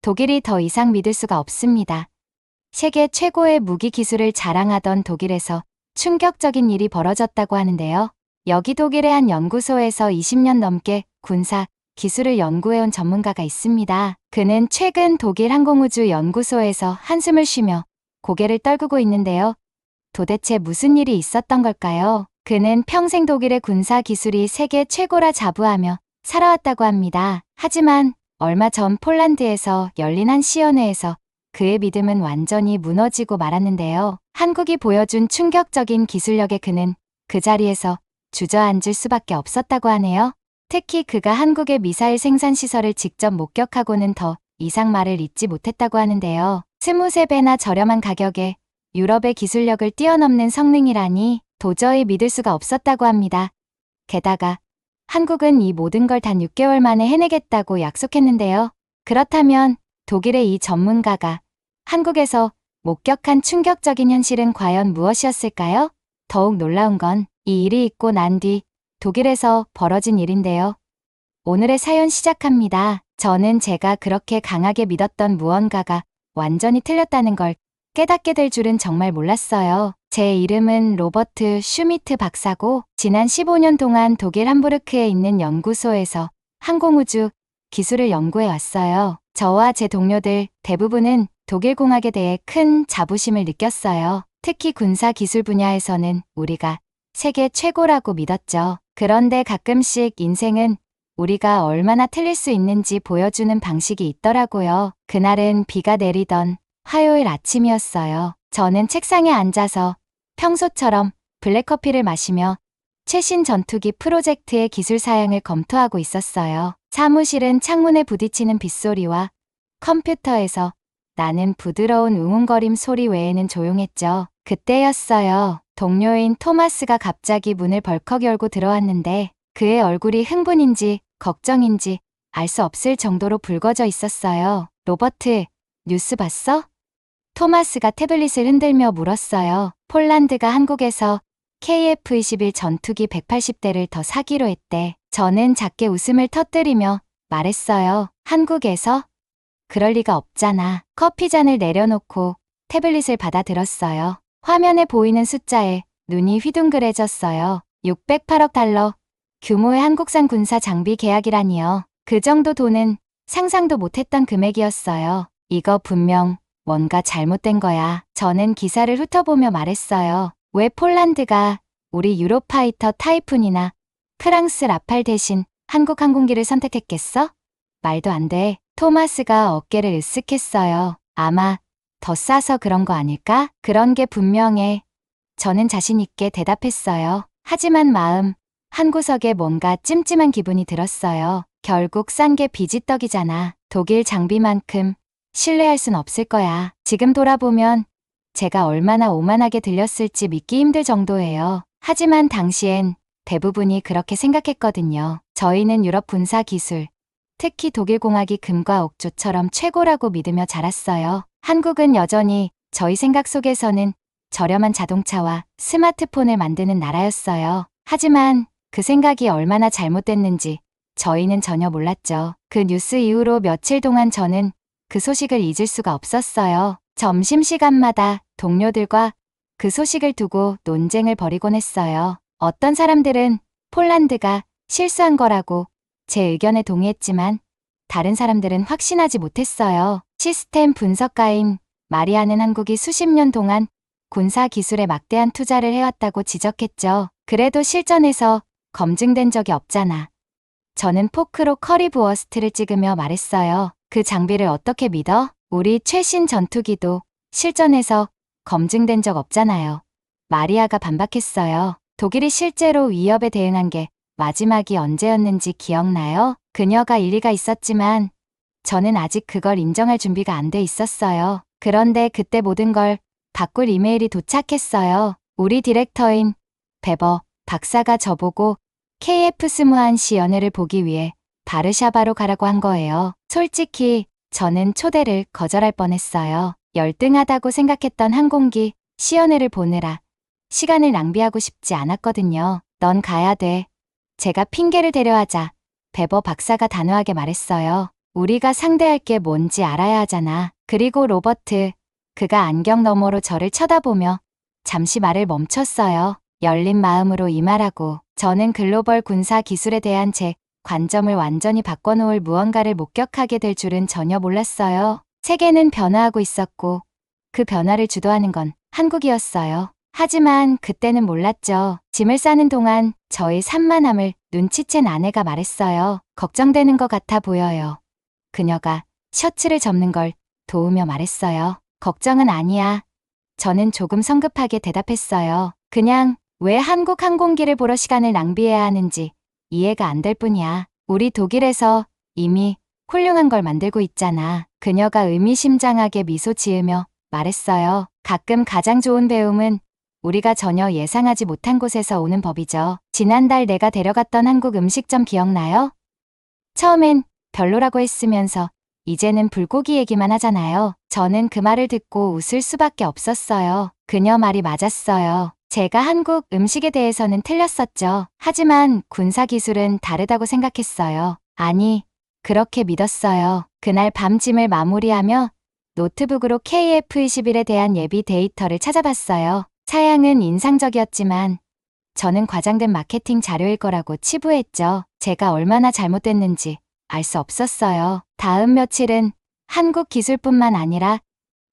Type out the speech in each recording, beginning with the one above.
독일이 더 이상 믿을 수가 없습니다. 세계 최고의 무기 기술을 자랑하던 독일에서 충격적인 일이 벌어졌다고 하는데요. 여기 독일의 한 연구소에서 20년 넘게 군사 기술을 연구해온 전문가가 있습니다. 그는 최근 독일 항공우주연구소에서 한숨을 쉬며 고개를 떨구고 있는데요. 도대체 무슨 일이 있었던 걸까요? 그는 평생 독일의 군사 기술이 세계 최고라 자부하며 살아왔다고 합니다. 하지만 얼마 전 폴란드에서 열린 한 시연회에서 그의 믿음은 완전히 무너지고 말았는데요. 한국이 보여준 충격적인 기술력에 그는 그 자리에서 주저앉을 수밖에 없었다고 하네요. 특히 그가 한국의 미사일 생산 시설을 직접 목격하고는 더 이상 말을 잇지 못했다고 하는데요. 23배나 저렴한 가격에 유럽의 기술력을 뛰어넘는 성능이라니 도저히 믿을 수가 없었다고 합니다. 게다가 한국은 이 모든 걸 단 6개월 만에 해내겠다고 약속했는데요. 그렇다면 독일의 이 전문가가 한국에서 목격한 충격적인 현실은 과연 무엇이었을까요? 더욱 놀라운 건 이 일이 있고 난 뒤 독일에서 벌어진 일인데요. 오늘의 사연 시작합니다. 저는 제가 그렇게 강하게 믿었던 무언가가 완전히 틀렸다는 걸 깨닫게 될 줄은 정말 몰랐어요. 제 이름은 로버트 슈미트 박사고 지난 15년 동안 독일 함부르크에 있는 연구소에서 항공우주 기술을 연구해 왔어요. 저와 제 동료들 대부분은 독일 공학에 대해 큰 자부심을 느꼈어요. 특히 군사 기술 분야에서는 우리가 세계 최고라고 믿었죠. 그런데 가끔씩 인생은 우리가 얼마나 틀릴 수 있는지 보여주는 방식이 있더라고요. 그날은 비가 내리던 화요일 아침이었어요. 저는 책상에 앉아서 평소처럼 블랙커피를 마시며 최신 전투기 프로젝트의 기술 사양을 검토하고 있었어요. 사무실은 창문에 부딪히는 빗소리와 컴퓨터에서 나는 부드러운 웅웅거림 소리 외에는 조용했죠. 그때였어요. 동료인 토마스가 갑자기 문을 벌컥 열고 들어왔는데 그의 얼굴이 흥분인지 걱정인지 알 수 없을 정도로 붉어져 있었어요. 로버트, 뉴스 봤어? 토마스가 태블릿을 흔들며 물었어요. 폴란드가 한국에서 KF-21 전투기 180대를 더 사기로 했대. 저는 작게 웃음을 터뜨리며 말했어요. 한국에서? 그럴 리가 없잖아. 커피잔을 내려놓고 태블릿을 받아들었어요. 화면에 보이는 숫자에 눈이 휘둥그레졌어요. 608억 달러. 규모의 한국산 군사 장비 계약이라니요. 그 정도 돈은 상상도 못했던 금액이었어요. 이거 분명 뭔가 잘못된 거야. 저는 기사를 훑어보며 말했어요. 왜 폴란드가 우리 유로파이터 타이푼이나 프랑스 라팔 대신 한국 항공기를 선택했겠어? 말도 안 돼. 토마스가 어깨를 으쓱했어요. 아마 더 싸서 그런 거 아닐까? 그런 게 분명해. 저는 자신 있게 대답했어요. 하지만 마음 한구석에 뭔가 찜찜한 기분이 들었어요. 결국 싼 게 비지떡이잖아. 독일 장비만큼 신뢰할 순 없을 거야. 지금 돌아보면 제가 얼마나 오만하게 들렸을지 믿기 힘들 정도예요. 하지만 당시엔 대부분이 그렇게 생각했거든요. 저희는 유럽 군사 기술, 특히 독일 공학이 금과 옥조처럼 최고라고 믿으며 자랐어요. 한국은 여전히 저희 생각 속에서는 저렴한 자동차와 스마트폰을 만드는 나라였어요. 하지만 그 생각이 얼마나 잘못됐는지 저희는 전혀 몰랐죠. 그 뉴스 이후로 며칠 동안 저는 그 소식을 잊을 수가 없었어요. 점심시간마다 동료들과 그 소식을 두고 논쟁을 벌이곤 했어요. 어떤 사람들은 폴란드가 실수한 거라고 제 의견에 동의했지만 다른 사람들은 확신하지 못했어요. 시스템 분석가인 마리아는 한국이 수십 년 동안 군사 기술에 막대한 투자를 해왔다고 지적했죠. 그래도 실전에서 검증된 적이 없잖아. 저는 포크로 커리브워스트를 찍으며 말했어요. 그 장비를 어떻게 믿어? 우리 최신 전투기도 실전에서 검증된 적 없잖아요. 마리아가 반박했어요. 독일이 실제로 위협에 대응한 게 마지막이 언제였는지 기억나요? 그녀가 일리가 있었지만 저는 아직 그걸 인정할 준비가 안 돼 있었어요. 그런데 그때 모든 걸 바꿀 이메일이 도착했어요. 우리 디렉터인 베버 박사가 저보고 KF-21C 연회를 보기 위해 바르샤바로 가라고 한 거예요. 솔직히 저는 초대를 거절할 뻔했어요. 열등하다고 생각했던 항공기 시연회를 보느라 시간을 낭비하고 싶지 않았거든요. 넌 가야 돼. 제가 핑계를 대려 하자 베버 박사가 단호하게 말했어요. 우리가 상대할 게 뭔지 알아야 하잖아. 그리고 로버트, 그가 안경 너머로 저를 쳐다보며 잠시 말을 멈췄어요. 열린 마음으로 이 말하고 저는 글로벌 군사 기술에 대한 제 관점을 완전히 바꿔놓을 무언가를 목격하게 될 줄은 전혀 몰랐어요. 세계는 변화하고 있었고 그 변화를 주도하는 건 한국이었어요. 하지만 그때는 몰랐죠. 짐을 싸는 동안 저의 산만함을 눈치챈 아내가 말했어요. 걱정되는 것 같아 보여요. 그녀가 셔츠를 접는 걸 도우며 말했어요. 걱정은 아니야. 저는 조금 성급하게 대답했어요. 그냥 왜 한국 항공기를 보러 시간을 낭비해야 하는지 이해가 안 될 뿐이야. 우리 독일에서 이미 훌륭한 걸 만들고 있잖아. 그녀가 의미심장하게 미소 지으며 말했어요. 가끔 가장 좋은 배움은 우리가 전혀 예상하지 못한 곳에서 오는 법이죠. 지난달 내가 데려갔던 한국 음식점 기억나요? 처음엔 별로라고 했으면서 이제는 불고기 얘기만 하잖아요. 저는 그 말을 듣고 웃을 수밖에 없었어요. 그녀 말이 맞았어요. 제가 한국 음식에 대해서는 틀렸었죠. 하지만 군사기술은 다르다고 생각했어요. 아니, 그렇게 믿었어요. 그날 밤 짐을 마무리하며 노트북으로 KF-21에 대한 예비 데이터를 찾아봤어요. 사양은 인상적이었지만 저는 과장된 마케팅 자료일 거라고 치부했죠. 제가 얼마나 잘못됐는지 알 수 없었어요. 다음 며칠은 한국 기술뿐만 아니라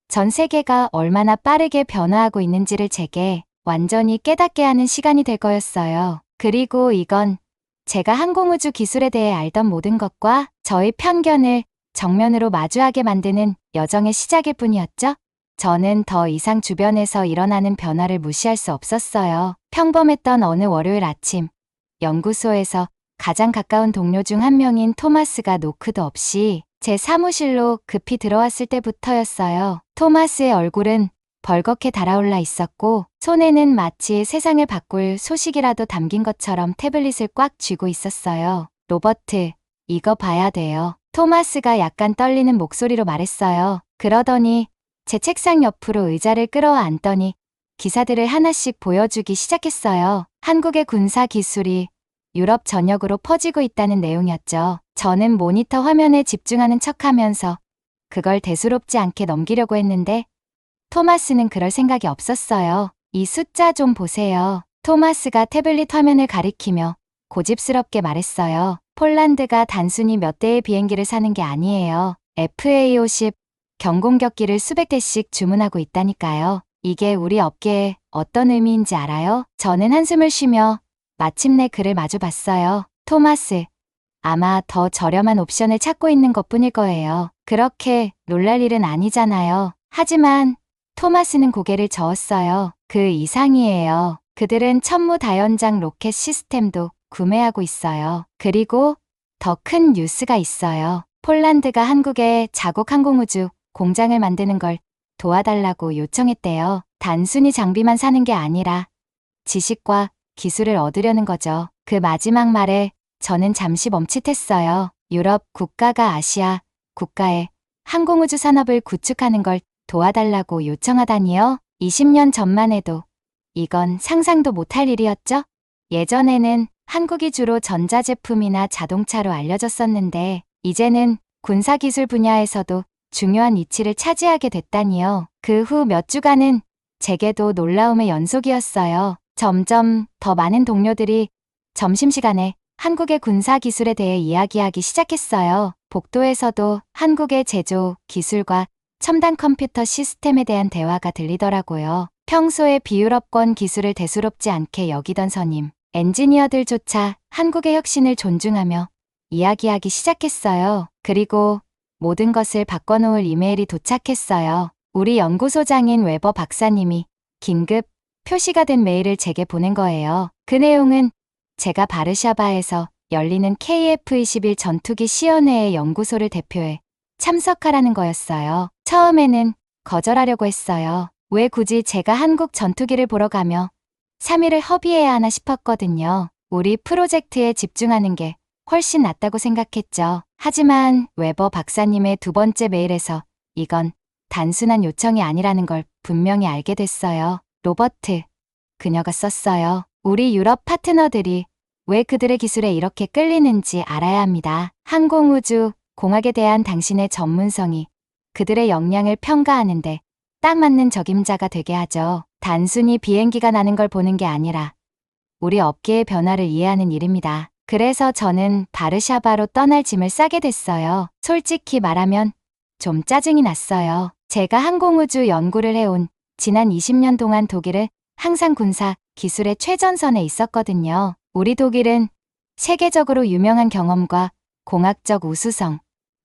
전 세계가 얼마나 빠르게 변화하고 있는지를 제게 완전히 깨닫게 하는 시간이 될 거였어요. 그리고 이건 제가 항공우주 기술에 대해 알던 모든 것과 저의 편견을 정면으로 마주하게 만드는 여정의 시작일 뿐이었죠. 저는 더 이상 주변에서 일어나는 변화를 무시할 수 없었어요. 평범했던 어느 월요일 아침, 연구소에서 가장 가까운 동료 중 한 명인 토마스가 노크도 없이 제 사무실로 급히 들어왔을 때부터였어요. 토마스의 얼굴은 벌겋게 달아올라 있었고 손에는 마치 세상을 바꿀 소식이라도 담긴 것처럼 태블릿을 꽉 쥐고 있었어요. 로버트, 이거 봐야 돼요. 토마스가 약간 떨리는 목소리로 말했어요. 그러더니 제 책상 옆으로 의자를 끌어안더니 기사들을 하나씩 보여주기 시작했어요. 한국의 군사 기술이 유럽 전역으로 퍼지고 있다는 내용이었죠. 저는 모니터 화면에 집중하는 척하면서 그걸 대수롭지 않게 넘기려고 했는데 토마스는 그럴 생각이 없었어요. 이 숫자 좀 보세요. 토마스가 태블릿 화면을 가리키며 고집스럽게 말했어요. 폴란드가 단순히 몇 대의 비행기를 사는 게 아니에요. FA-50 경공격기를 수백 대씩 주문하고 있다니까요. 이게 우리 업계에 어떤 의미인지 알아요? 저는 한숨을 쉬며 마침내 그를 마주봤어요. 토마스, 아마 더 저렴한 옵션을 찾고 있는 것뿐일 거예요. 그렇게 놀랄 일은 아니잖아요. 하지만 토마스는 고개를 저었어요. 그 이상이에요. 그들은 천무다연장 로켓 시스템도 구매하고 있어요. 그리고 더 큰 뉴스가 있어요. 폴란드가 한국에 자국 항공우주 공장을 만드는 걸 도와달라고 요청했대요. 단순히 장비만 사는 게 아니라 지식과 기술을 얻으려는 거죠. 그 마지막 말에 저는 잠시 멈칫했어요. 유럽 국가가 아시아 국가의 항공우주 산업을 구축하는 걸 도와달라고 요청하다니요? 20년 전만 해도 이건 상상도 못할 일이었죠? 예전에는 한국이 주로 전자제품이나 자동차로 알려졌었는데 이제는 군사기술 분야에서도 중요한 위치를 차지하게 됐다니요. 그 후 몇 주간은 제게도 놀라움의 연속이었어요. 점점 더 많은 동료들이 점심시간에 한국의 군사기술에 대해 이야기하기 시작했어요. 복도에서도 한국의 제조, 기술과 첨단 컴퓨터 시스템에 대한 대화가 들리더라고요. 평소에 비유럽권 기술을 대수롭지 않게 여기던 선임, 엔지니어들조차 한국의 혁신을 존중하며 이야기하기 시작했어요. 그리고 모든 것을 바꿔놓을 이메일이 도착했어요. 우리 연구소장인 웨버 박사님이 긴급 표시가 된 메일을 제게 보낸 거예요. 그 내용은 제가 바르샤바에서 열리는 KF-21 전투기 시연회의 연구소를 대표해 참석하라는 거였어요. 처음에는 거절하려고 했어요. 왜 굳이 제가 한국 전투기를 보러 가며 3일을 허비해야 하나 싶었거든요. 우리 프로젝트에 집중하는 게 훨씬 낫다고 생각했죠. 하지만 웨버 박사님의 두 번째 메일에서 이건 단순한 요청이 아니라는 걸 분명히 알게 됐어요. 로버트, 그녀가 썼어요. 우리 유럽 파트너들이 왜 그들의 기술에 이렇게 끌리는지 알아야 합니다. 항공우주 공학에 대한 당신의 전문성이 그들의 역량을 평가하는데 딱 맞는 적임자가 되게 하죠. 단순히 비행기가 나는 걸 보는 게 아니라 우리 업계의 변화를 이해하는 일입니다. 그래서 저는 바르샤바로 떠날 짐을 싸게 됐어요. 솔직히 말하면 좀 짜증이 났어요. 제가 항공우주 연구를 해온 지난 20년 동안 독일은 항상 군사 기술의 최전선에 있었거든요. 우리 독일은 세계적으로 유명한 경험과 공학적 우수성,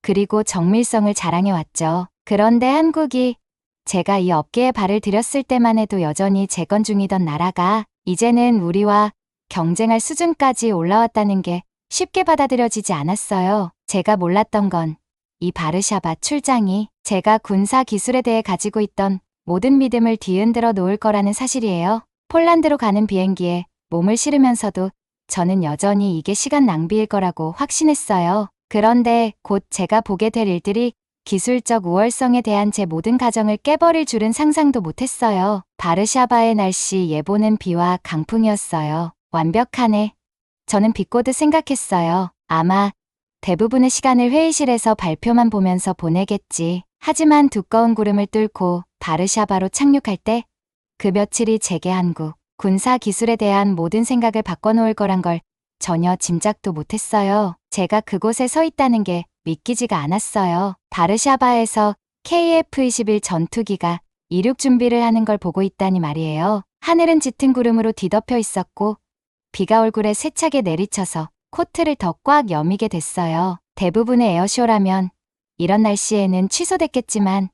그리고 정밀성을 자랑해왔죠. 그런데 한국이 제가 이 업계에 발을 들였을 때만 해도 여전히 재건 중이던 나라가 이제는 우리와 경쟁할 수준까지 올라왔다는 게 쉽게 받아들여지지 않았어요. 제가 몰랐던 건 이 바르샤바 출장이 제가 군사 기술에 대해 가지고 있던 모든 믿음을 뒤흔들어 놓을 거라는 사실이에요. 폴란드로 가는 비행기에 몸을 실으면서도 저는 여전히 이게 시간 낭비일 거라고 확신했어요. 그런데 곧 제가 보게 될 일들이 기술적 우월성에 대한 제 모든 가정을 깨버릴 줄은 상상도 못했어요. 바르샤바의 날씨 예보는 비와 강풍이었어요. 완벽하네. 저는 비꼬듯 생각했어요. 아마 대부분의 시간을 회의실에서 발표만 보면서 보내겠지. 하지만 두꺼운 구름을 뚫고 바르샤바로 착륙할 때 그 며칠이 제게 한국 군사 기술에 대한 모든 생각을 바꿔놓을 거란 걸 전혀 짐작도 못했어요. 제가 그곳에 서 있다는 게 믿기지가 않았어요. 바르샤바에서 KF-21 전투기가 이륙 준비를 하는 걸 보고 있다니 말이에요. 하늘은 짙은 구름으로 뒤덮여 있었고 비가 얼굴에 세차게 내리쳐서 코트를 더 꽉 여미게 됐어요. 대부분의 에어쇼라면 이런 날씨에는 취소됐겠지만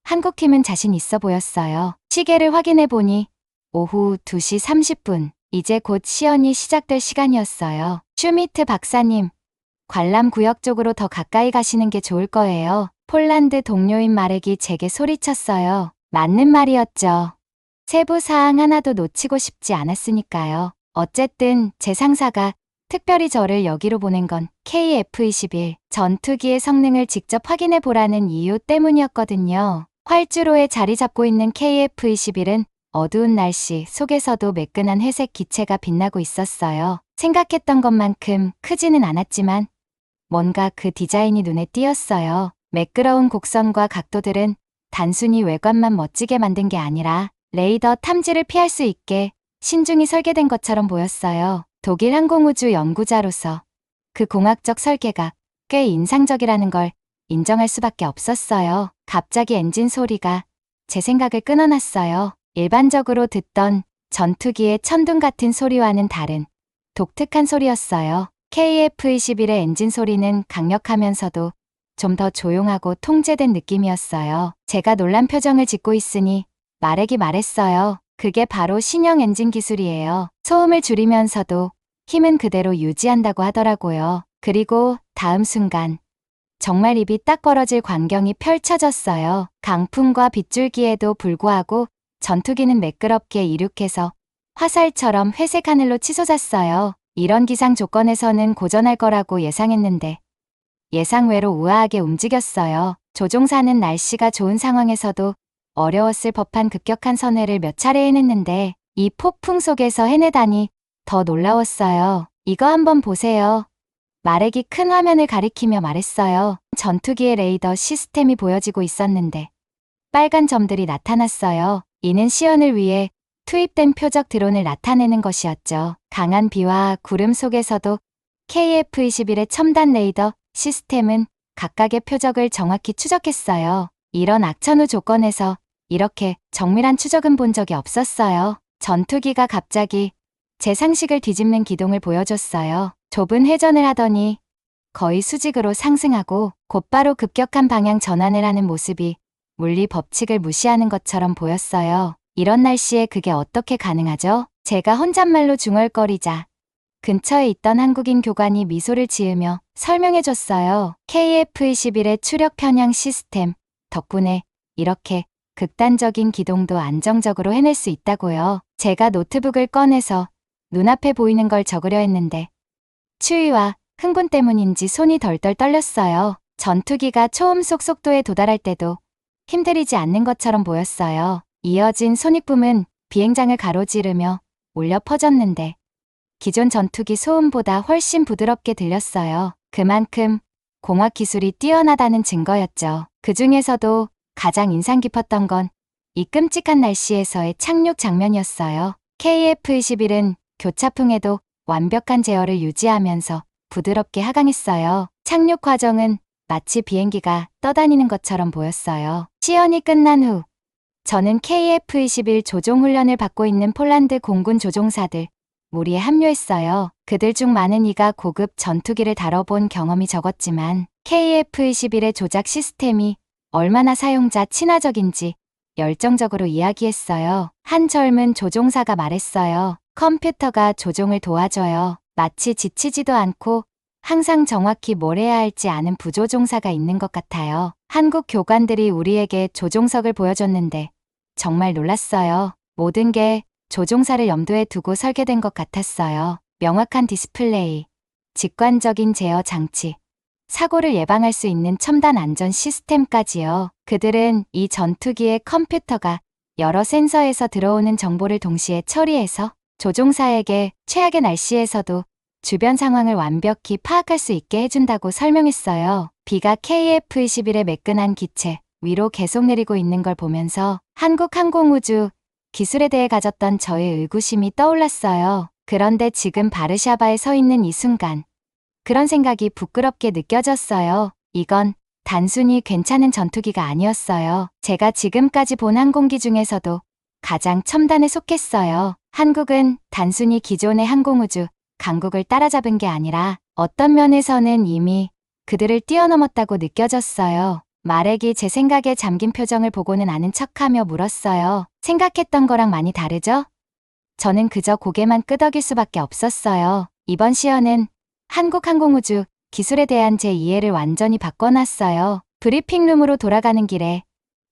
한국팀은 자신 있어 보였어요. 시계를 확인해 보니 오후 2시 30분, 이제 곧 시연이 시작될 시간이었어요. 슈미트 박사님, 관람구역 쪽으로 더 가까이 가시는 게 좋을 거예요. 폴란드 동료인 마렉이 제게 소리쳤어요. 맞는 말이었죠. 세부 사항 하나도 놓치고 싶지 않았으니까요. 어쨌든 제 상사가 특별히 저를 여기로 보낸 건 KF-21 전투기의 성능을 직접 확인해 보라는 이유 때문이었거든요. 활주로에 자리 잡고 있는 KF-21은 어두운 날씨 속에서도 매끈한 회색 기체가 빛나고 있었어요. 생각했던 것만큼 크지는 않았지만 뭔가 그 디자인이 눈에 띄었어요. 매끄러운 곡선과 각도들은 단순히 외관만 멋지게 만든 게 아니라 레이더 탐지를 피할 수 있게 신중히 설계된 것처럼 보였어요. 독일 항공우주 연구자로서 그 공학적 설계가 꽤 인상적이라는 걸 인정할 수밖에 없었어요. 갑자기 엔진 소리가 제 생각을 끊어놨어요. 일반적으로 듣던 전투기의 천둥 같은 소리와는 다른 독특한 소리였어요. KF-21의 엔진 소리는 강력하면서도 좀 더 조용하고 통제된 느낌이었어요. 제가 놀란 표정을 짓고 있으니 마렉이 말했어요. 그게 바로 신형 엔진 기술이에요. 소음을 줄이면서도 힘은 그대로 유지한다고 하더라고요. 그리고 다음 순간 정말 입이 딱 벌어질 광경이 펼쳐졌어요. 강풍과 빗줄기에도 불구하고 전투기는 매끄럽게 이륙해서 화살처럼 회색 하늘로 치솟았어요. 이런 기상 조건에서는 고전할 거라고 예상했는데 예상외로 우아하게 움직였어요. 조종사는 날씨가 좋은 상황에서도 어려웠을 법한 급격한 선회를 몇 차례 해냈는데 이 폭풍 속에서 해내다니 더 놀라웠어요. 이거 한번 보세요. 마렉이 큰 화면을 가리키며 말했어요. 전투기의 레이더 시스템이 보여지고 있었는데 빨간 점들이 나타났어요. 이는 시연을 위해 투입된 표적 드론을 나타내는 것이었죠. 강한 비와 구름 속에서도 KF-21의 첨단 레이더 시스템은 각각의 표적을 정확히 추적했어요. 이런 악천후 조건에서 이렇게 정밀한 추적은 본 적이 없었어요. 전투기가 갑자기 제 상식을 뒤집는 기동을 보여줬어요. 좁은 회전을 하더니 거의 수직으로 상승하고 곧바로 급격한 방향 전환을 하는 모습이 물리 법칙을 무시하는 것처럼 보였어요. 이런 날씨에 그게 어떻게 가능하죠? 제가 혼잣말로 중얼거리자 근처에 있던 한국인 교관이 미소를 지으며 설명해줬어요. KF-21의 추력 편향 시스템 덕분에 이렇게 극단적인 기동도 안정적으로 해낼 수 있다고요. 제가 노트북을 꺼내서 눈앞에 보이는 걸 적으려 했는데 추위와 흥분 때문인지 손이 덜덜 떨렸어요. 전투기가 초음속 속도에 도달할 때도 힘들이지 않는 것처럼 보였어요. 이어진 손익붐은 비행장을 가로지르며 울려 퍼졌는데 기존 전투기 소음보다 훨씬 부드럽게 들렸어요. 그만큼 공학 기술이 뛰어나다는 증거였죠. 그 중에서도 가장 인상 깊었던 건 이 끔찍한 날씨에서의 착륙 장면이었어요. KF-21은 교차풍에도 완벽한 제어를 유지하면서 부드럽게 하강했어요. 착륙 과정은 마치 비행기가 떠다니는 것처럼 보였어요. 시연이 끝난 후 저는 KF-21 조종 훈련을 받고 있는 폴란드 공군 조종사들 무리에 합류했어요. 그들 중 많은 이가 고급 전투기를 다뤄본 경험이 적었지만 KF-21의 조작 시스템이 얼마나 사용자 친화적인지 열정적으로 이야기했어요. 한 젊은 조종사가 말했어요. 컴퓨터가 조종을 도와줘요. 마치 지치지도 않고 항상 정확히 뭘 해야 할지 아는 부조종사가 있는 것 같아요. 한국 교관들이 우리에게 조종석을 보여줬는데 정말 놀랐어요. 모든 게 조종사를 염두에 두고 설계된 것 같았어요. 명확한 디스플레이, 직관적인 제어 장치, 사고를 예방할 수 있는 첨단 안전 시스템까지요. 그들은 이 전투기의 컴퓨터가 여러 센서에서 들어오는 정보를 동시에 처리해서 조종사에게 최악의 날씨에서도 주변 상황을 완벽히 파악할 수 있게 해준다고 설명했어요. 비가 KF-21의 매끈한 기체 위로 계속 내리고 있는 걸 보면서 한국 항공우주 기술에 대해 가졌던 저의 의구심이 떠올랐어요. 그런데 지금 바르샤바에 서 있는 이 순간 그런 생각이 부끄럽게 느껴졌어요. 이건 단순히 괜찮은 전투기가 아니었어요. 제가 지금까지 본 항공기 중에서도 가장 첨단에 속했어요. 한국은 단순히 기존의 항공우주 강국을 따라잡은 게 아니라 어떤 면에서는 이미 그들을 뛰어넘었다고 느껴졌어요. 마렉이 제 생각에 잠긴 표정을 보고는 아는 척하며 물었어요. 생각했던 거랑 많이 다르죠? 저는 그저 고개만 끄덕일 수밖에 없었어요. 이번 시연은 한국항공우주 기술에 대한 제 이해를 완전히 바꿔놨어요. 브리핑룸으로 돌아가는 길에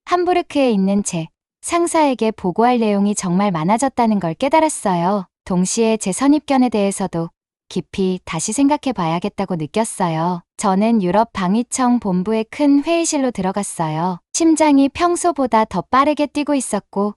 함부르크에 있는 제 상사에게 보고할 내용이 정말 많아졌다는 걸 깨달았어요. 동시에 제 선입견에 대해서도 깊이 다시 생각해 봐야겠다고 느꼈어요. 저는 유럽 방위청 본부의 큰 회의실로 들어갔어요. 심장이 평소보다 더 빠르게 뛰고 있었고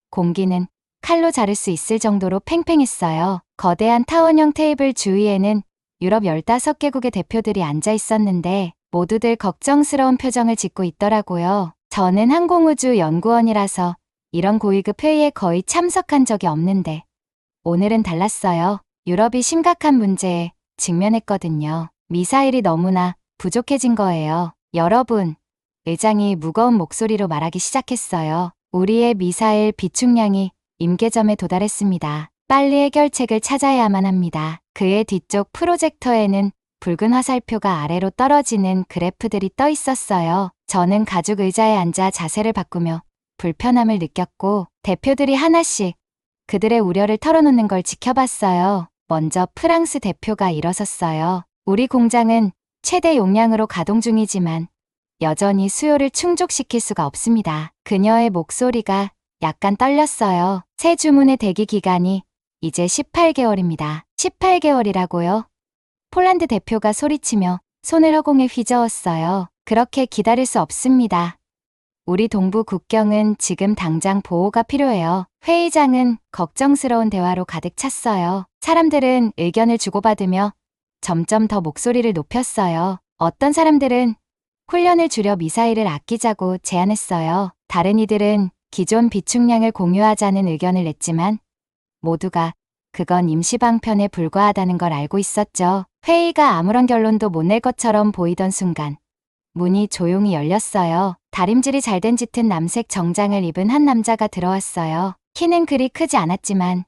공기는 칼로 자를 수 있을 정도로 팽팽했어요. 거대한 타원형 테이블 주위에는 유럽 15개국의 대표들이 앉아 있었는데 모두들 걱정스러운 표정을 짓고 있더라고요. 저는 항공우주 연구원이라서 이런 고위급 회의에 거의 참석한 적이 없는데 오늘은 달랐어요. 유럽이 심각한 문제에 직면했거든요. 미사일이 너무나 부족해진 거예요. 여러분, 의장이 무거운 목소리로 말하기 시작했어요. 우리의 미사일 비축량이 임계점에 도달했습니다. 빨리 해결책을 찾아야만 합니다. 그의 뒤쪽 프로젝터에는 붉은 화살표가 아래로 떨어지는 그래프들이 떠 있었어요. 저는 가죽 의자에 앉아 자세를 바꾸며 불편함을 느꼈고 대표들이 하나씩 그들의 우려를 털어놓는 걸 지켜봤어요. 먼저 프랑스 대표가 일어섰어요. 우리 공장은 최대 용량으로 가동 중이지만 여전히 수요를 충족시킬 수가 없습니다. 그녀의 목소리가 약간 떨렸어요. 새 주문의 대기 기간이 이제 18개월입니다. 18개월이라고요? 폴란드 대표가 소리치며 손을 허공에 휘저었어요. 그렇게 기다릴 수 없습니다. 우리 동부 국경은 지금 당장 보호가 필요해요. 회의장은 걱정스러운 대화로 가득 찼어요. 사람들은 의견을 주고받으며 점점 더 목소리를 높였어요. 어떤 사람들은 훈련을 줄여 미사일을 아끼자고 제안했어요. 다른 이들은 기존 비축량을 공유하자는 의견을 냈지만 모두가 그건 임시방편에 불과하다는 걸 알고 있었죠. 회의가 아무런 결론도 못 낼 것처럼 보이던 순간 문이 조용히 열렸어요. 다림질이 잘 된 짙은 남색 정장을 입은 한 남자가 들어왔어요. 키는 그리 크지 않았지만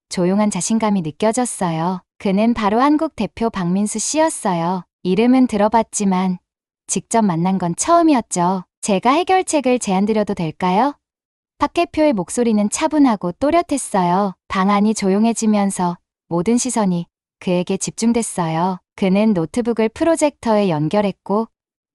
조용한 자신감이 느껴졌어요. 그는 바로 한국 대표 박민수 씨였어요. 이름은 들어봤지만 직접 만난 건 처음이었죠. 제가 해결책을 제안드려도 될까요? 박 대표의 목소리는 차분하고 또렷했어요. 방 안이 조용해지면서 모든 시선이 그에게 집중됐어요. 그는 노트북을 프로젝터에 연결했고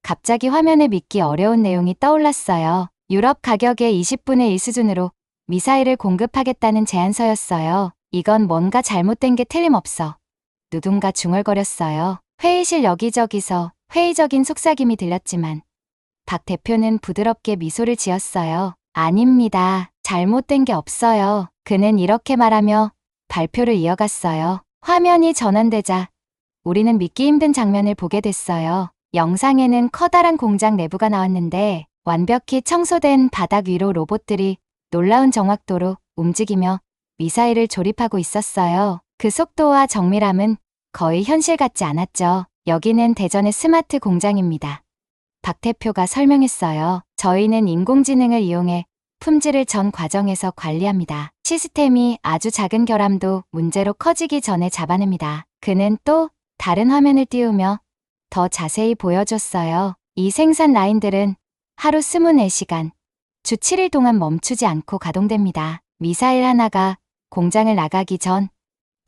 갑자기 화면에 믿기 어려운 내용이 떠올랐어요. 유럽 가격의 20분의 1 수준으로 미사일을 공급하겠다는 제안서였어요. 이건 뭔가 잘못된 게 틀림없어. 누군가 중얼거렸어요. 회의실 여기저기서 회의적인 속삭임이 들렸지만 박 대표는 부드럽게 미소를 지었어요. 아닙니다. 잘못된 게 없어요. 그는 이렇게 말하며 발표를 이어갔어요. 화면이 전환되자 우리는 믿기 힘든 장면을 보게 됐어요. 영상에는 커다란 공장 내부가 나왔는데 완벽히 청소된 바닥 위로 로봇들이 놀라운 정확도로 움직이며 미사일을 조립하고 있었어요. 그 속도와 정밀함은 거의 현실 같지 않았죠. 여기는 대전의 스마트 공장입니다. 박 대표가 설명했어요. 저희는 인공지능을 이용해 품질을 전 과정에서 관리합니다. 시스템이 아주 작은 결함도 문제로 커지기 전에 잡아냅니다. 그는 또 다른 화면을 띄우며 더 자세히 보여줬어요. 이 생산 라인들은 하루 24시간, 주 7일 동안 멈추지 않고 가동됩니다. 미사일 하나가 공장을 나가기 전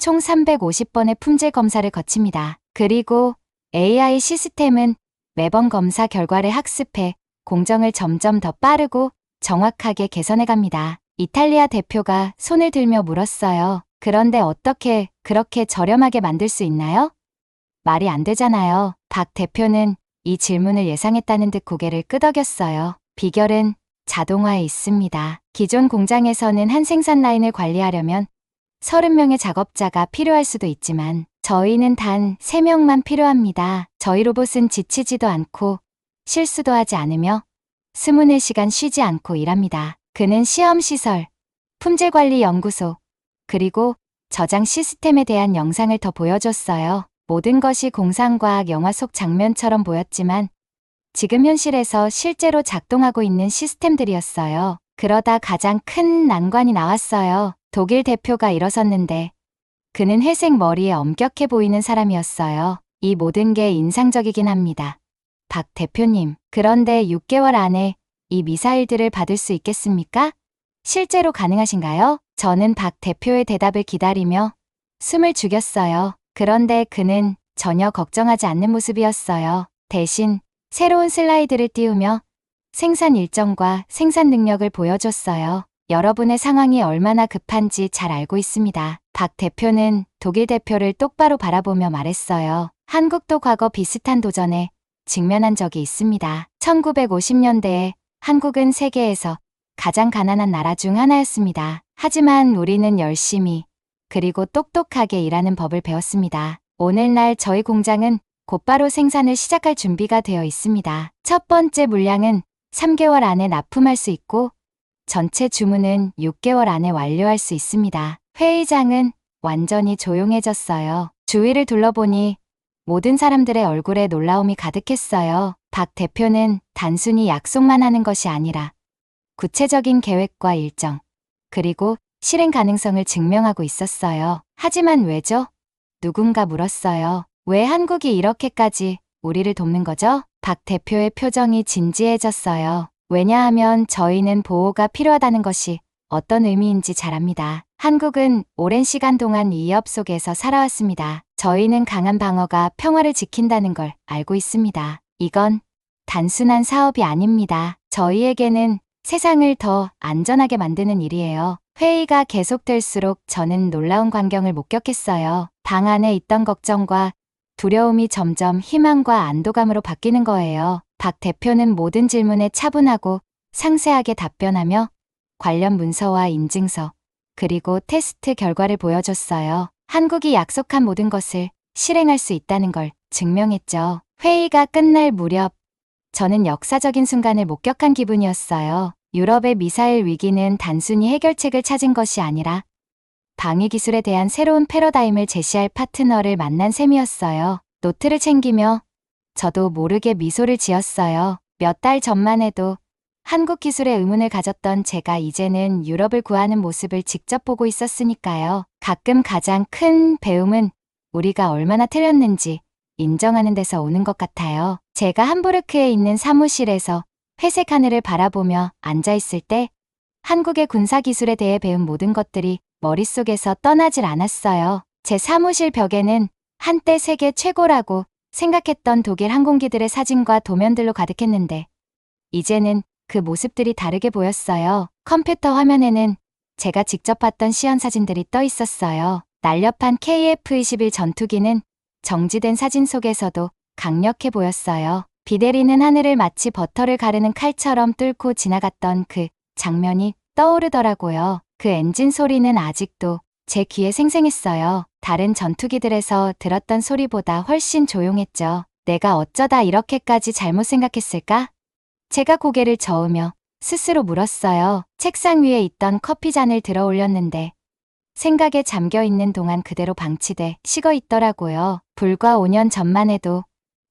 총 350번의 품질 검사를 거칩니다. 그리고 AI 시스템은 매번 검사 결과를 학습해 공정을 점점 더 빠르고 정확하게 개선해 갑니다. 이탈리아 대표가 손을 들며 물었어요. 그런데 어떻게 그렇게 저렴하게 만들 수 있나요? 말이 안 되잖아요. 박 대표는 이 질문을 예상했다는 듯 고개를 끄덕였어요. 비결은 자동화에 있습니다. 기존 공장에서는 한 생산 라인을 관리하려면 30명의 작업자가 필요할 수도 있지만 저희는 단 3명만 필요합니다. 저희 로봇은 지치지도 않고 실수도 하지 않으며 24시간 쉬지 않고 일합니다. 그는 시험시설, 품질관리연구소, 그리고 저장 시스템에 대한 영상을 더 보여줬어요. 모든 것이 공상과학 영화 속 장면처럼 보였지만 지금 현실에서 실제로 작동하고 있는 시스템들이었어요. 그러다 가장 큰 난관이 나왔어요. 독일 대표가 일어섰는데 그는 회색 머리에 엄격해 보이는 사람이었어요. 이 모든 게 인상적이긴 합니다. 박 대표님, 그런데 6개월 안에 이 미사일들을 받을 수 있겠습니까? 실제로 가능하신가요? 저는 박 대표의 대답을 기다리며 숨을 죽였어요. 그런데 그는 전혀 걱정하지 않는 모습이었어요. 대신 새로운 슬라이드를 띄우며 생산 일정과 생산 능력을 보여줬어요. 여러분의 상황이 얼마나 급한지 잘 알고 있습니다. 박 대표는 독일 대표를 똑바로 바라보며 말했어요. 한국도 과거 비슷한 도전에 직면한 적이 있습니다. 1950년대에 한국은 세계에서 가장 가난한 나라 중 하나였습니다. 하지만 우리는 열심히 그리고 똑똑하게 일하는 법을 배웠습니다. 오늘날 저희 공장은 곧바로 생산을 시작할 준비가 되어 있습니다. 첫 번째 물량은 3개월 안에 납품할 수 있고 전체 주문은 6개월 안에 완료할 수 있습니다. 회의장은 완전히 조용해졌어요. 주위를 둘러보니 모든 사람들의 얼굴에 놀라움이 가득했어요. 박 대표는 단순히 약속만 하는 것이 아니라 구체적인 계획과 일정, 그리고 실행 가능성을 증명하고 있었어요. 하지만 왜죠? 누군가 물었어요. 왜 한국이 이렇게까지 우리를 돕는 거죠? 박 대표의 표정이 진지해졌어요. 왜냐하면 저희는 보호가 필요하다는 것이 어떤 의미인지 잘 압니다. 한국은 오랜 시간 동안 위협 속에서 살아왔습니다. 저희는 강한 방어가 평화를 지킨다는 걸 알고 있습니다. 이건 단순한 사업이 아닙니다. 저희에게는 세상을 더 안전하게 만드는 일이에요. 회의가 계속될수록 저는 놀라운 광경을 목격했어요. 방 안에 있던 걱정과 두려움이 점점 희망과 안도감으로 바뀌는 거예요. 박 대표는 모든 질문에 차분하고 상세하게 답변하며 관련 문서와 인증서, 그리고 테스트 결과를 보여줬어요. 한국이 약속한 모든 것을 실행할 수 있다는 걸 증명했죠. 회의가 끝날 무렵 저는 역사적인 순간을 목격한 기분이었어요. 유럽의 미사일 위기는 단순히 해결책을 찾은 것이 아니라 방위 기술에 대한 새로운 패러다임을 제시할 파트너를 만난 셈이었어요. 노트를 챙기며 저도 모르게 미소를 지었어요. 몇 달 전만 해도 한국 기술에 의문을 가졌던 제가 이제는 유럽을 구하는 모습을 직접 보고 있었으니까요. 가끔 가장 큰 배움은 우리가 얼마나 틀렸는지 인정하는 데서 오는 것 같아요. 제가 함부르크에 있는 사무실에서 회색 하늘을 바라보며 앉아있을 때 한국의 군사기술에 대해 배운 모든 것들이 머릿속에서 떠나질 않았어요. 제 사무실 벽에는 한때 세계 최고라고 생각했던 독일 항공기들의 사진과 도면들로 가득했는데 이제는 그 모습들이 다르게 보였어요. 컴퓨터 화면에는 제가 직접 봤던 시연 사진들이 떠 있었어요. 날렵한 KF-21 전투기는 정지된 사진 속에서도 강력해 보였어요. 비대리는 하늘을 마치 버터를 가르는 칼처럼 뚫고 지나갔던 그 장면이 떠오르더라고요. 그 엔진 소리는 아직도 제 귀에 생생했어요. 다른 전투기들에서 들었던 소리보다 훨씬 조용했죠. 내가 어쩌다 이렇게까지 잘못 생각했을까? 제가 고개를 저으며 스스로 물었어요. 책상 위에 있던 커피잔을 들어 올렸는데 생각에 잠겨 있는 동안 그대로 방치돼 식어 있더라고요. 불과 5년 전만 해도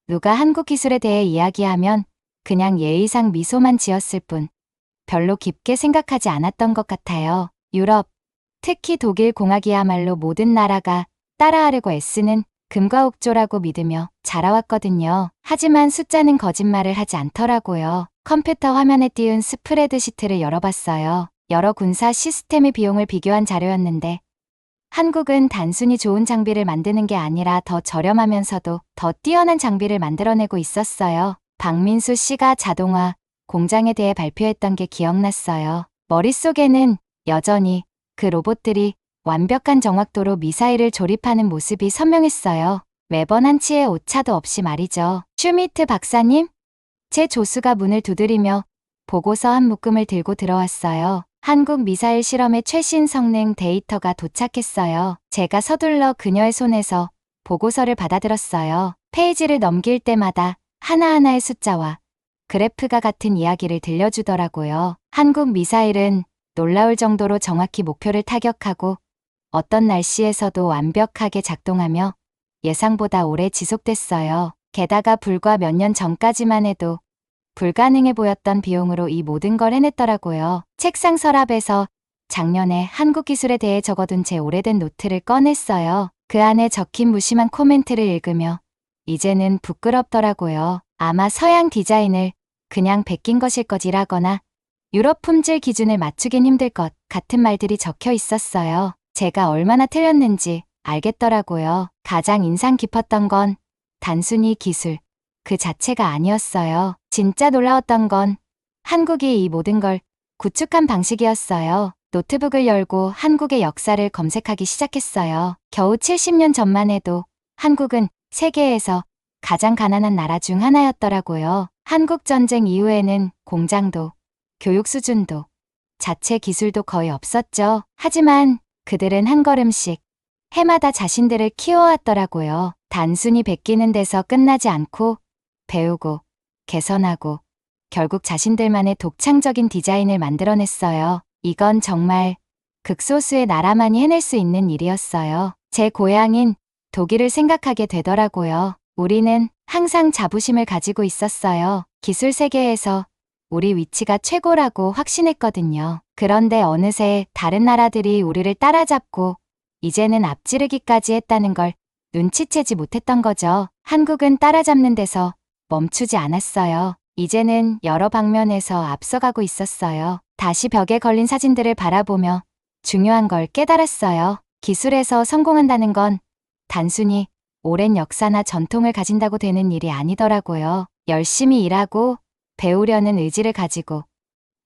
누가 한국 기술에 대해 이야기하면 그냥 예의상 미소만 지었을 뿐 별로 깊게 생각하지 않았던 것 같아요. 유럽, 특히 독일 공학이야말로 모든 나라가 따라하려고 애쓰는 금과 옥조라고 믿으며 자라왔거든요. 하지만 숫자는 거짓말을 하지 않더라고요. 컴퓨터 화면에 띄운 스프레드시트를 열어봤어요. 여러 군사 시스템의 비용을 비교한 자료였는데 한국은 단순히 좋은 장비를 만드는 게 아니라 더 저렴하면서도 더 뛰어난 장비를 만들어내고 있었어요. 박민수 씨가 자동화 공장에 대해 발표했던 게 기억났어요. 머릿속에는 여전히 그 로봇들이 완벽한 정확도로 미사일을 조립하는 모습이 선명했어요. 매번 한치의 오차도 없이 말이죠. 슈미트 박사님? 제 조수가 문을 두드리며 보고서 한 묶음을 들고 들어왔어요. 한국 미사일 실험의 최신 성능 데이터가 도착했어요. 제가 서둘러 그녀의 손에서 보고서를 받아들었어요. 페이지를 넘길 때마다 하나하나의 숫자와 그래프가 같은 이야기를 들려주더라고요. 한국 미사일은 놀라울 정도로 정확히 목표를 타격하고 어떤 날씨에서도 완벽하게 작동하며 예상보다 오래 지속됐어요. 게다가 불과 몇 년 전까지만 해도 불가능해 보였던 비용으로 이 모든 걸 해냈더라고요. 책상 서랍에서 작년에 한국 기술에 대해 적어둔 제 오래된 노트를 꺼냈어요. 그 안에 적힌 무심한 코멘트를 읽으며 이제는 부끄럽더라고요. 아마 서양 디자인을 그냥 베낀 것일 것이라거나 유럽 품질 기준을 맞추긴 힘들 것 같은 말들이 적혀 있었어요. 제가 얼마나 틀렸는지 알겠더라고요. 가장 인상 깊었던 건 단순히 기술 그 자체가 아니었어요. 진짜 놀라웠던 건 한국이 이 모든 걸 구축한 방식이었어요. 노트북을 열고 한국의 역사를 검색하기 시작했어요. 겨우 70년 전만 해도 한국은 세계에서 가장 가난한 나라 중 하나였더라고요. 한국 전쟁 이후에는 공장도 교육 수준도 자체 기술도 거의 없었죠. 하지만 그들은 한 걸음씩 해마다 자신들을 키워왔더라고요. 단순히 베끼는 데서 끝나지 않고 배우고 개선하고 결국 자신들만의 독창적인 디자인을 만들어냈어요. 이건 정말 극소수의 나라만이 해낼 수 있는 일이었어요. 제 고향인 독일을 생각하게 되더라고요. 우리는 항상 자부심을 가지고 있었어요. 기술 세계에서 우리 위치가 최고라고 확신했거든요. 그런데 어느새 다른 나라들이 우리를 따라잡고 이제는 앞지르기까지 했다는 걸 눈치채지 못했던 거죠. 한국은 따라잡는 데서 멈추지 않았어요. 이제는 여러 방면에서 앞서가고 있었어요. 다시 벽에 걸린 사진들을 바라보며 중요한 걸 깨달았어요. 기술에서 성공한다는 건 단순히 오랜 역사나 전통을 가진다고 되는 일이 아니더라고요. 열심히 일하고 배우려는 의지를 가지고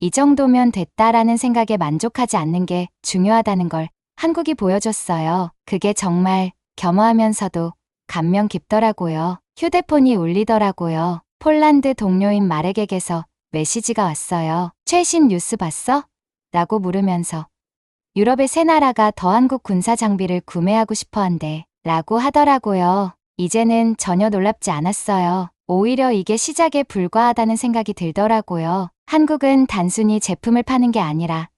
이 정도면 됐다라는 생각에 만족하지 않는 게 중요하다는 걸 한국이 보여줬어요. 그게 정말 겸허하면서도 감명 깊더라고요. 휴대폰이 울리더라고요. 폴란드 동료인 마렉에게서 메시지가 왔어요. 최신 뉴스 봤어? 라고 물으면서 유럽의 세 나라가 더 한국 군사 장비를 구매하고 싶어 한대 라고 하더라고요. 이제는 전혀 놀랍지 않았어요. 오히려 이게 시작에 불과하다는 생각이 들더라고요. 한국은 단순히 제품을 파는 게 아니라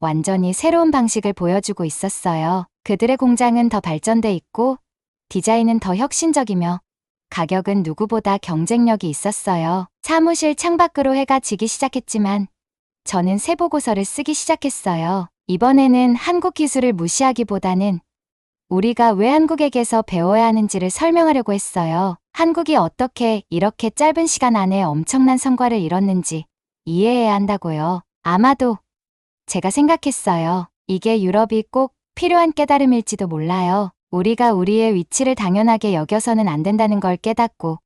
완전히 새로운 방식을 보여주고 있었어요. 그들의 공장은 더 발전돼 있고 디자인은 더 혁신적이며 가격은 누구보다 경쟁력이 있었어요. 사무실 창밖으로 해가 지기 시작했지만 저는 새 보고서를 쓰기 시작했어요. 이번에는 한국 기술을 무시하기보다는 우리가 왜 한국에게서 배워야 하는지를 설명하려고 했어요. 한국이 어떻게 이렇게 짧은 시간 안에 엄청난 성과를 이뤘는지 이해해야 한다고요. 아마도 제가 생각했어요. 이게 유럽이 꼭 필요한 깨달음일지도 몰라요. 우리가 우리의 위치를 당연하게 여겨서는 안 된다는 걸 깨닫고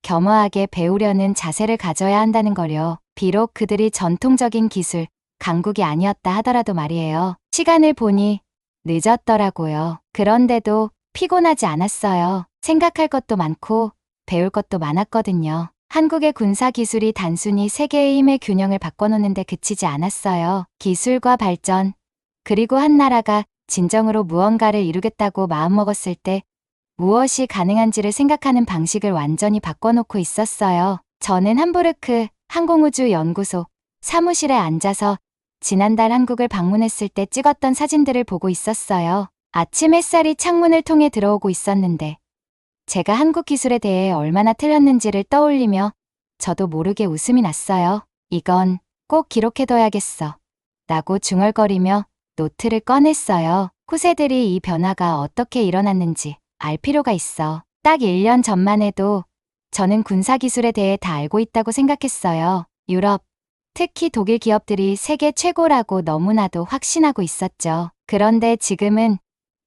겸허하게 배우려는 자세를 가져야 한다는 거요. 비록 그들이 전통적인 기술, 강국이 아니었다 하더라도 말이에요. 시간을 보니 늦었더라고요. 그런데도 피곤하지 않았어요. 생각할 것도 많고 배울 것도 많았거든요. 한국의 군사 기술이 단순히 세계의 힘의 균형을 바꿔놓는데 그치지 않았어요. 기술과 발전, 그리고 한 나라가 진정으로 무언가를 이루겠다고 마음먹었을 때 무엇이 가능한지를 생각하는 방식을 완전히 바꿔놓고 있었어요. 저는 함부르크 항공우주연구소 사무실에 앉아서 지난달 한국을 방문했을 때 찍었던 사진들을 보고 있었어요. 아침 햇살이 창문을 통해 들어오고 있었는데 제가 한국 기술에 대해 얼마나 틀렸는지를 떠올리며 저도 모르게 웃음이 났어요. 이건 꼭 기록해둬야겠어. 라고 중얼거리며 노트를 꺼냈어요. 후세들이 이 변화가 어떻게 일어났는지 알 필요가 있어. 딱 1년 전만 해도 저는 군사기술에 대해 다 알고 있다고 생각했어요. 유럽, 특히 독일 기업들이 세계 최고라고 너무나도 확신하고 있었죠. 그런데 지금은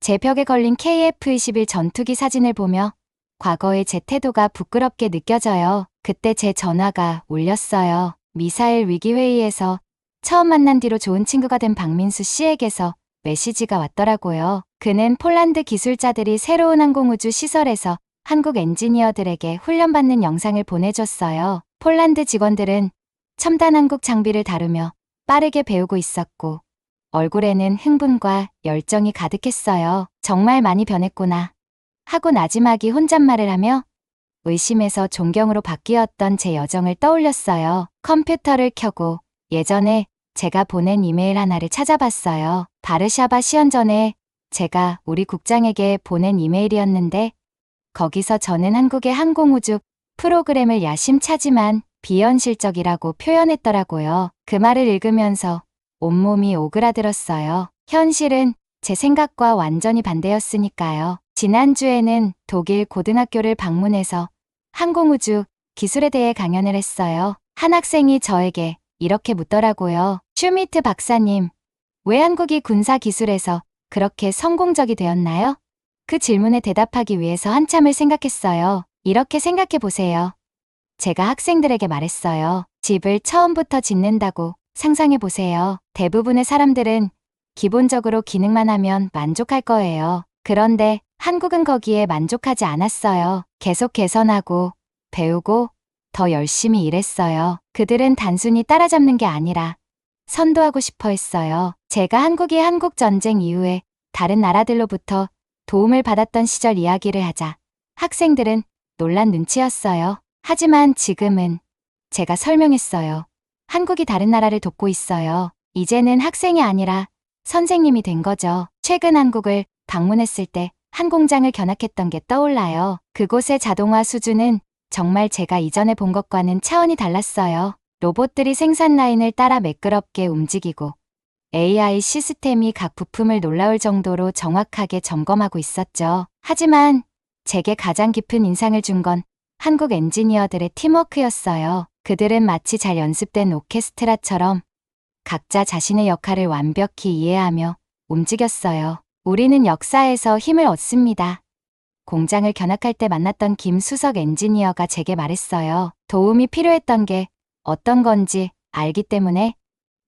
제 벽에 걸린 KF-21 전투기 사진을 보며 과거의 제 태도가 부끄럽게 느껴져요. 그때 제 전화가 울렸어요. 미사일 위기회의에서 처음 만난 뒤로 좋은 친구가 된 박민수 씨에게서 메시지가 왔더라고요. 그는 폴란드 기술자들이 새로운 항공우주 시설에서 한국 엔지니어들에게 훈련받는 영상을 보내줬어요. 폴란드 직원들은 첨단 한국 장비를 다루며 빠르게 배우고 있었고 얼굴에는 흥분과 열정이 가득했어요. 정말 많이 변했구나 하고 나지막이 혼잣말을 하며 의심에서 존경으로 바뀌었던 제 여정을 떠올렸어요. 컴퓨터를 켜고 예전에 제가 보낸 이메일 하나를 찾아봤어요. 바르샤바 시연 전에 제가 우리 국장에게 보낸 이메일이었는데 거기서 저는 한국의 항공우주 프로그램을 야심차지만 비현실적이라고 표현했더라고요. 그 말을 읽으면서 온몸이 오그라들었어요. 현실은 제 생각과 완전히 반대였으니까요. 지난주에는 독일 고등학교를 방문해서 항공우주 기술에 대해 강연을 했어요. 한 학생이 저에게 이렇게 묻더라고요. 슈미트 박사님, 왜 한국이 군사기술에서 그렇게 성공적이 되었나요? 그 질문에 대답하기 위해서 한참을 생각했어요. 이렇게 생각해 보세요. 제가 학생들에게 말했어요. 집을 처음부터 짓는다고 상상해 보세요. 대부분의 사람들은 기본적으로 기능만 하면 만족할 거예요. 그런데 한국은 거기에 만족하지 않았어요. 계속 개선하고 배우고 더 열심히 일했어요. 그들은 단순히 따라잡는 게 아니라 선도하고 싶어 했어요. 제가 한국이 한국전쟁 이후에 다른 나라들로부터 도움을 받았던 시절 이야기를 하자 학생들은 놀란 눈치였어요. 하지만 지금은 제가 설명했어요. 한국이 다른 나라를 돕고 있어요. 이제는 학생이 아니라 선생님이 된 거죠. 최근 한국을 방문했을 때 한 공장을 견학했던 게 떠올라요. 그곳의 자동화 수준은 정말 제가 이전에 본 것과는 차원이 달랐어요. 로봇들이 생산 라인을 따라 매끄럽게 움직이고 AI 시스템이 각 부품을 놀라울 정도로 정확하게 점검하고 있었죠. 하지만 제게 가장 깊은 인상을 준 건 한국 엔지니어들의 팀워크였어요. 그들은 마치 잘 연습된 오케스트라처럼 각자 자신의 역할을 완벽히 이해하며 움직였어요. 우리는 역사에서 힘을 얻습니다. 공장을 견학할 때 만났던 김수석 엔지니어가 제게 말했어요. 도움이 필요했던 게 어떤 건지 알기 때문에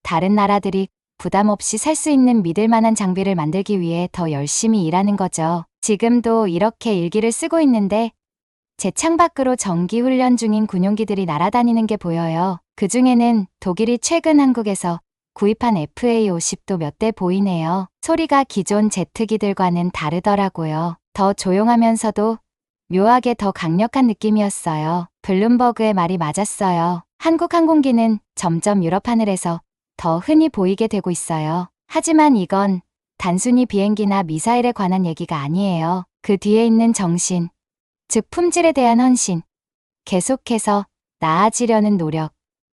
다른 나라들이 부담 없이 살 수 있는 믿을 만한 장비를 만들기 위해 더 열심히 일하는 거죠. 지금도 이렇게 일기를 쓰고 있는데 제 창밖으로 정기 훈련 중인 군용기들이 날아다니는 게 보여요. 그 중에는 독일이 최근 한국에서 구입한 FA-50도 몇 대 보이네요. 소리가 기존 제트기들과는 다르더라고요. 더 조용하면서도 묘하게 더 강력한 느낌이었어요. 블룸버그의 말이 맞았어요. 한국 항공기는 점점 유럽 하늘에서 더 흔히 보이게 되고 있어요. 하지만 이건 단순히 비행기나 미사일에 관한 얘기가 아니에요. 그 뒤에 있는 정신, 즉 품질에 대한 헌신, 계속해서 나아지려는 노력,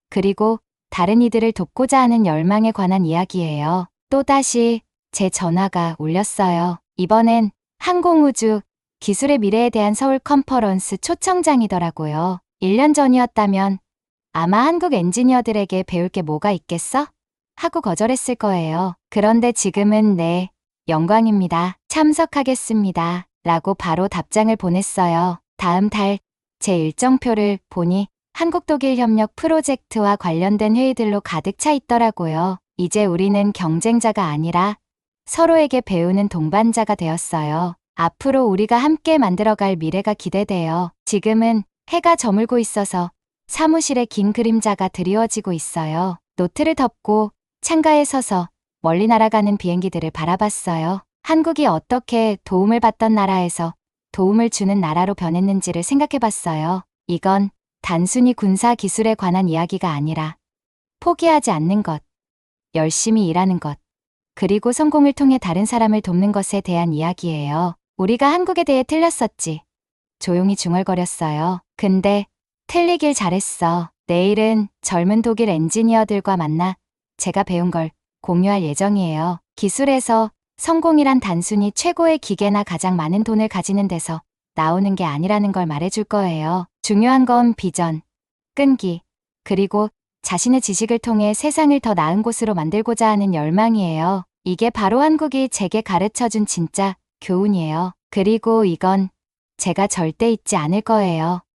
그리고 다른 이들을 돕고자 하는 열망에 관한 이야기예요. 또다시 제 전화가 울렸어요. 이번엔 항공우주 기술의 미래에 대한 서울 컨퍼런스 초청장이더라고요. 1년 전이었다면 아마 한국 엔지니어들에게 배울 게 뭐가 있겠어? 하고 거절했을 거예요. 그런데 지금은 네, 영광입니다. 참석하겠습니다. 라고 바로 답장을 보냈어요. 다음 달 제 일정표를 보니 한국-독일 협력 프로젝트와 관련된 회의들로 가득 차 있더라고요. 이제 우리는 경쟁자가 아니라 서로에게 배우는 동반자가 되었어요. 앞으로 우리가 함께 만들어갈 미래가 기대돼요. 지금은 해가 저물고 있어서 사무실에 긴 그림자가 드리워지고 있어요. 노트를 덮고 창가에 서서 멀리 날아가는 비행기들을 바라봤어요. 한국이 어떻게 도움을 받던 나라에서 도움을 주는 나라로 변했는지를 생각해 봤어요. 이건 단순히 군사 기술에 관한 이야기가 아니라 포기하지 않는 것, 열심히 일하는 것, 그리고 성공을 통해 다른 사람을 돕는 것에 대한 이야기예요. 우리가 한국에 대해 틀렸었지. 조용히 중얼거렸어요. 근데 틀리길 잘했어. 내일은 젊은 독일 엔지니어들과 만나 제가 배운 걸 공유할 예정이에요. 기술에서 성공이란 단순히 최고의 기계나 가장 많은 돈을 가지는 데서 나오는 게 아니라는 걸 말해줄 거예요. 중요한 건 비전, 끈기, 그리고 자신의 지식을 통해 세상을 더 나은 곳으로 만들고자 하는 열망이에요. 이게 바로 한국이 제게 가르쳐준 진짜 교훈이에요. 그리고 이건 제가 절대 잊지 않을 거예요.